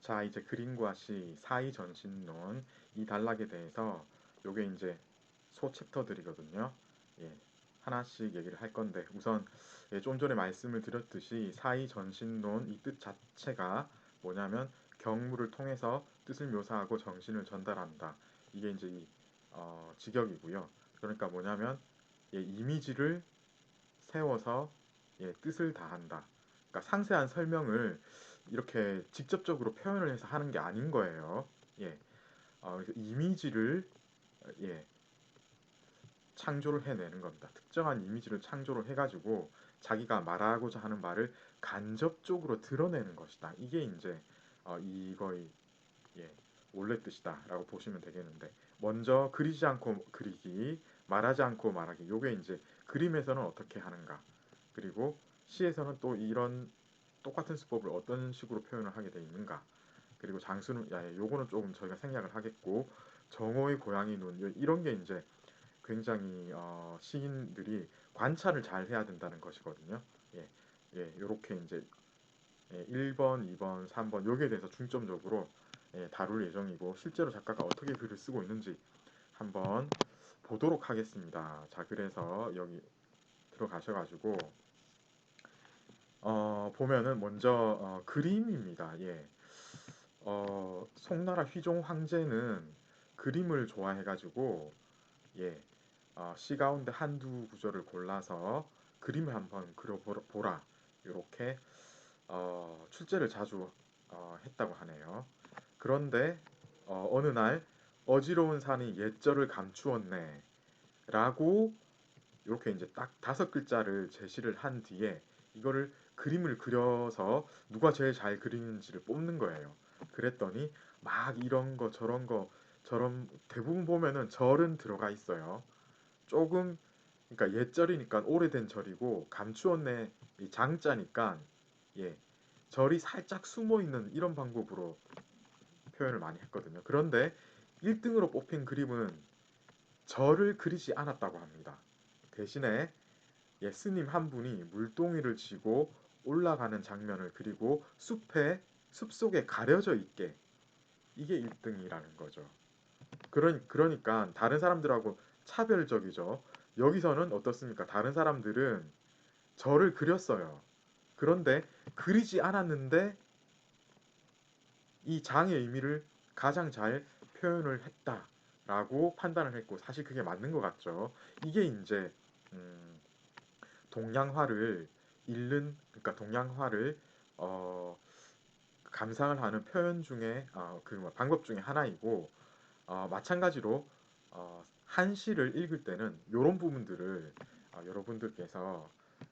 자, 이제 그림과 시, 사이 전신론 이 단락에 대해서 요게 이제 소 챕터들이거든요. 예, 하나씩 얘기를 할 건데 우선 좀 전에 말씀을 드렸듯이 사이 전신론 이 뜻 자체가 뭐냐면 경무를 통해서 뜻을 묘사하고 정신을 전달한다. 이게 이제 직역이고요. 그러니까 뭐냐면 이미지를 세워서 뜻을 다한다. 그러니까 상세한 설명을 이렇게 직접적으로 표현을 해서 하는 게 아닌 거예요. 예, 그래서 이미지를 예, 창조를 해내는 겁니다. 특정한 이미지를 창조를 해가지고 자기가 말하고자 하는 말을 간접적으로 드러내는 것이다. 이게 이제 이거의 예, 원래 뜻이다라고 보시면 되겠는데 먼저 그리지 않고 그리기, 말하지 않고 말하기. 요게 이제 그림에서는 어떻게 하는가. 그리고 시에서는 또 이런 똑같은 수법을 어떤 식으로 표현을 하게 돼 있는가. 그리고 장수는 요거는 조금 저희가 생략을 하겠고 정오의 고양이 눈 이런 게 이제 굉장히 시인들이 관찰을 잘 해야 된다는 것이거든요. 예, 요렇게 이제 1번, 2번, 3번 여기에 대해서 중점적으로 다룰 예정이고 실제로 작가가 어떻게 글을 쓰고 있는지 한번 보도록 하겠습니다. 자, 그래서 여기 들어가셔가지고 보면은 먼저 그림입니다. 예. 송나라 휘종 황제는 그림을 좋아해가지고 시 가운데 한두 구절을 골라서 그림을 한번 그려보라 이렇게 출제를 자주 했다고 하네요. 그런데 어느 날 어지러운 산이 옛절을 감추었네 라고 이렇게 이제 딱 5글자를 제시를 한 뒤에 이거를 그림을 그려서 누가 제일 잘 그리는지를 뽑는 거예요. 그랬더니 막 이런 거 저런 거 저런 대부분 보면은 절은 들어가 있어요. 조금 그러니까 옛절이니까 오래된 절이고 감추었네 이 장자니까 예 절이 살짝 숨어 있는 이런 방법으로 표현을 많이 했거든요. 그런데 1등으로 뽑힌 그림은 절을 그리지 않았다고 합니다. 대신에 스님 한 분이 물동이를 쥐고 올라가는 장면을 그리고 숲속에 가려져 있게 이게 1등이라는 거죠. 그러니까 다른 사람들하고 차별적이죠. 여기서는 어떻습니까? 다른 사람들은 저를 그렸어요. 그런데 그리지 않았는데 이 장의 의미를 가장 잘 표현을 했다라고 판단을 했고 사실 그게 맞는 것 같죠. 이게 이제 음, 동양화를 그러니까 동양화를 어, 감상을 하는 표현 중에 방법 중에 하나이고 마찬가지로 한시를 읽을 때는 이런 부분들을 여러분들께서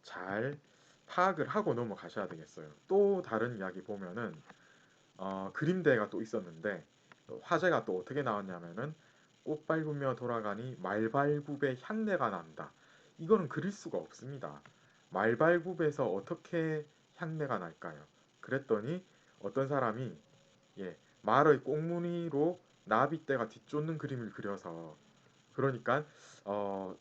잘 파악을 하고 넘어가셔야 되겠어요. 또 다른 이야기 보면은 그림대회가 또 있었는데 화제가 또 어떻게 나왔냐면은 꽃 밟으며 돌아가니 말발굽에 향내가 난다. 이거는 그릴 수가 없습니다. 말발굽에서 어떻게 향내가 날까요? 그랬더니 어떤 사람이 말의 꽁무니로 나비떼가 뒤쫓는 그림을 그려서 그러니까 어,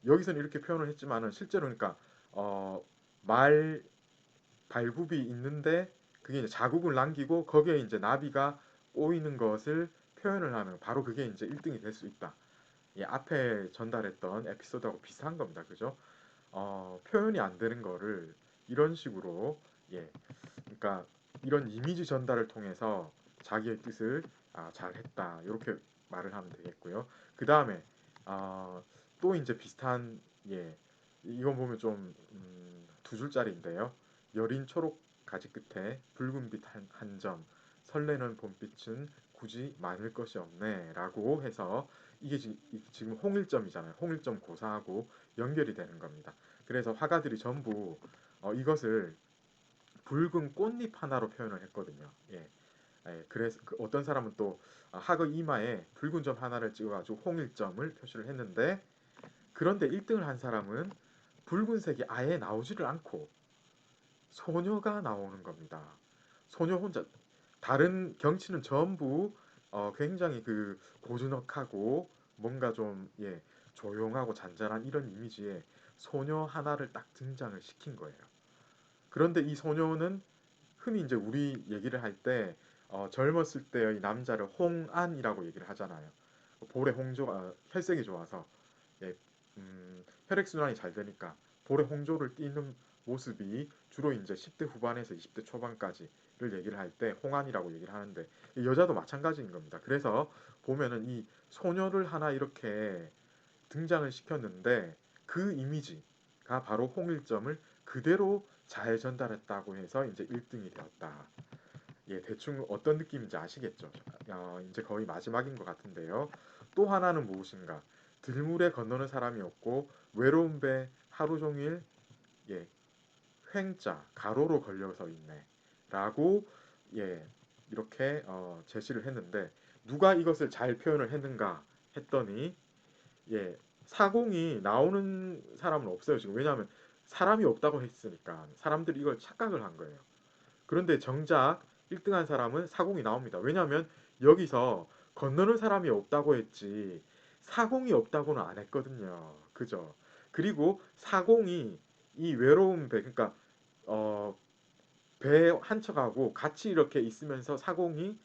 여기서는 이렇게 표현을 했지만은 실제로 그러니까 말 발굽이 있는데 그게 이제 자국을 남기고 거기에 이제 나비가 꼬이는 것을 표현을 하면 바로 그게 이제 1등이 될 수 있다. 앞에 전달했던 에피소드하고 비슷한 겁니다. 그죠? 표현이 안 되는 거를 이런 식으로 그러니까 이런 이미지 전달을 통해서 자기의 뜻을 잘했다. 이렇게 말을 하면 되겠고요. 그 다음에 또 이제 비슷한 이건 보면 좀 두 줄짜리인데요. 여린 초록 가지 끝에 붉은빛 한 점, 설레는 봄빛은 굳이 많을 것이 없네라고 해서 이게 지금 홍일점이잖아요. 홍일점 고사하고 연결이 되는 겁니다. 그래서 화가들이 전부 이것을 붉은 꽃잎 하나로 표현을 했거든요. 그래서 어떤 사람은 또 학의 이마에 붉은 점 하나를 찍어가지고 홍일점을 표시를 했는데 그런데 1등을 한 사람은 붉은색이 아예 나오지를 않고 소녀가 나오는 겁니다. 소녀 혼자 다른 경치는 전부 굉장히 그 고즈넉하고 뭔가 좀 조용하고 잔잔한 이런 이미지에 소녀 하나를 딱 등장을 시킨 거예요. 그런데 이 소녀는 흔히 이제 우리 얘기를 할 때 젊었을 때의 남자를 홍안이라고 얘기를 하잖아요. 볼에 홍조가 혈색이 좋아서 예, 혈액순환이 잘 되니까 볼에 홍조를 띠는 모습이 주로 이제 10대 후반에서 20대 초반까지를 얘기를 할 때 홍안이라고 얘기를 하는데 여자도 마찬가지인 겁니다. 그래서 보면은 이 소녀를 하나 이렇게 등장을 시켰는데 그 이미지가 바로 홍일점을 그대로 잘 전달했다고 해서 이제 1등이 되었다. 예, 대충 어떤 느낌인지 아시겠죠? 이제 거의 마지막인 것 같은데요. 또 하나는 무엇인가? 들물에 건너는 사람이 없고 외로운 배 하루 종일 예, 횡자 가로로 걸려서 있네. 라고 예, 이렇게 제시를 했는데 누가 이것을 잘 표현을 했는가 했더니 예, 사공이 나오는 사람은 없어요, 지금. 왜냐하면 사람이 없다고 했으니까 사람들이 이걸 착각을 한 거예요. 그런데 정작 1등한 사람은 사공이 나옵니다. 왜냐하면 여기서 건너는 사람이 없다고 했지 사공이 없다고는 안 했거든요. 그죠? 그리고 사공이 이 외로운 배, 그러니까 어, 배 한 척하고 같이 이렇게 있으면서 사공이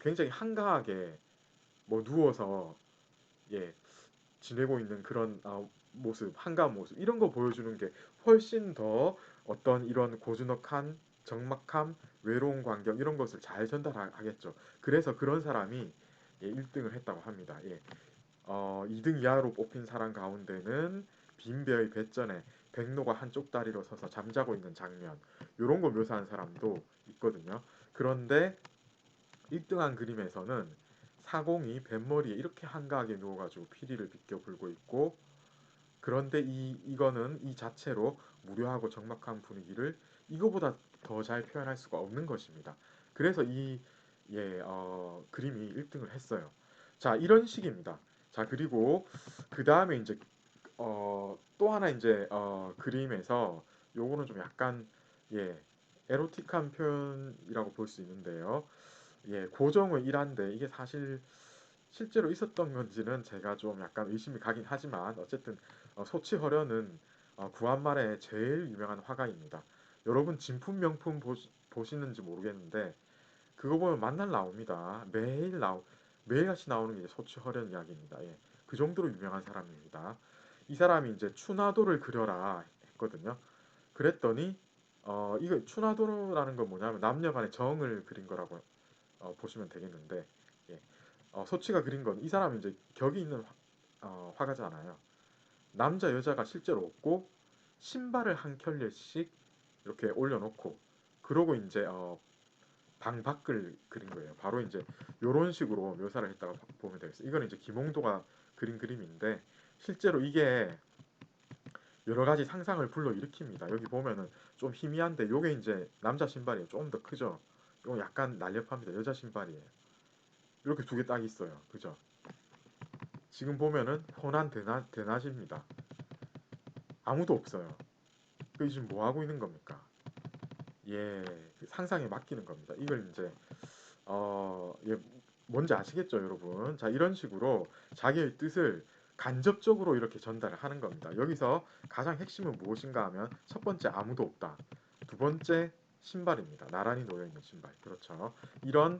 굉장히 한가하게 뭐 누워서 예, 지내고 있는 그런 모습, 한가한 모습 이런 거 보여주는 게 훨씬 더 어떤 이런 고즈넉한 적막함, 외로운 광경 이런 것을 잘 전달하겠죠. 그래서 그런 사람이 예, 1등을 했다고 합니다. 예. 2등 이하로 뽑힌 사람 가운데는 빈배의 뱃전에 백로가 한쪽 다리로 서서 잠자고 있는 장면 이런 거 묘사한 사람도 있거든요. 그런데 1등한 그림에서는 사공이 뱃머리에 이렇게 한가하게 누워가지고 피리를 비껴 불고 있고 그런데 이거는 이 자체로 무료하고 적막한 분위기를 이거보다 더 잘 표현할 수가 없는 것입니다. 그래서 그림이 1등을 했어요. 자, 이런 식입니다. 자, 그리고 그 다음에 이제 또 하나 이제 그림에서 요거는 좀 약간 예, 에로틱한 표현이라고 볼 수 있는데요. 예, 고정의 일환데 이게 사실 실제로 있었던 건지는 제가 좀 약간 의심이 가긴 하지만 어쨌든 소치허련은 구한말의 제일 유명한 화가입니다. 여러분 진품 명품 보시는지 모르겠는데 그거 보면 만날 나옵니다. 매일같이 나오는 게 소치허련 이야기입니다. 예, 그 정도로 유명한 사람입니다. 이 사람이 이제 추나도를 그려라 했거든요. 그랬더니 이거 추나도라는 건 뭐냐면 남녀간의 정을 그린 거라고 보시면 되겠는데 예. 소치가 그린 건 이 사람이 이제 격이 있는 화가잖아요. 남자 여자가 실제로 없고 신발을 한 켤레씩 이렇게 올려놓고 그러고 이제 방 밖을 그린 거예요. 바로 이제 이런 식으로 묘사를 했다고 보면 되겠어요. 이거는 이제 김홍도가 그린 그림인데 실제로 이게 여러 가지 상상을 불러 일으킵니다. 여기 보면은 좀 희미한데 요게 이제 남자 신발이에요. 좀 더 크죠. 이거 약간 날렵합니다. 여자 신발이에요. 이렇게 두 개 딱 있어요. 그죠? 지금 보면은 호난 대낮입니다. 아무도 없어요. 그 지금 뭐 하고 있는 겁니까? 예, 그 상상에 맡기는 겁니다. 이걸 이제 예, 뭔지 아시겠죠, 여러분? 자, 이런 식으로 자기의 뜻을 간접적으로 이렇게 전달을 하는 겁니다. 여기서 가장 핵심은 무엇인가 하면 첫 번째 아무도 없다. 두 번째 신발입니다. 나란히 놓여 있는 신발. 그렇죠. 이런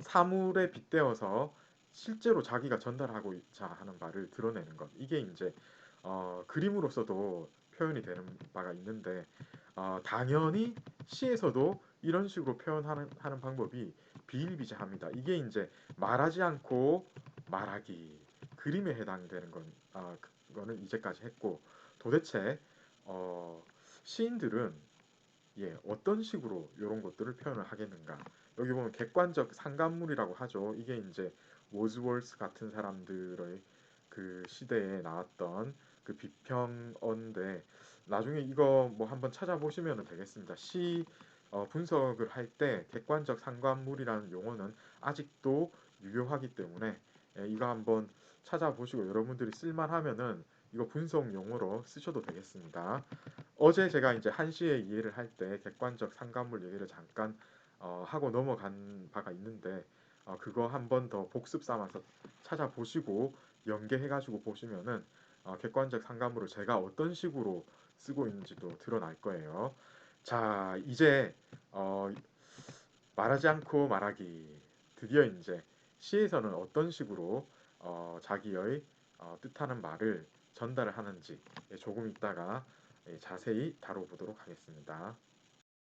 사물에 빗대어서 실제로 자기가 전달하고자 하는 바를 드러내는 것. 이게 이제 그림으로서도 표현이 되는 바가 있는데 당연히 시에서도 이런 식으로 표현하는 방법이 비일비재합니다. 이게 이제 말하지 않고 말하기 그림에 해당되는 그거는 이제까지 했고 도대체 어, 시인들은 예, 어떤 식으로 이런 것들을 표현을 하겠는가? 여기 보면 객관적 상관물이라고 하죠. 이게 이제 워즈월스 같은 사람들의 그 시대에 나왔던 그 비평어인데 나중에 이거 뭐 한번 찾아보시면 되겠습니다. 시 분석을 할 때 객관적 상관물이라는 용어는 아직도 유효하기 때문에 예, 이거 한번 찾아보시고 여러분들이 쓸만하면은 이거 분석 용어로 쓰셔도 되겠습니다. 어제 제가 이제 한시의 이해를 할 때 객관적 상관물 얘기를 잠깐 하고 넘어간 바가 있는데 그거 한번 더 복습 삼아서 찾아보시고 연계해가지고 보시면은 객관적 상관물을 제가 어떤 식으로 쓰고 있는지도 드러날 거예요. 자, 이제 말하지 않고 말하기. 드디어 이제 시에서는 어떤 식으로 자기의 뜻하는 말을 전달을 하는지 조금 이따가 자세히 다뤄보도록 하겠습니다.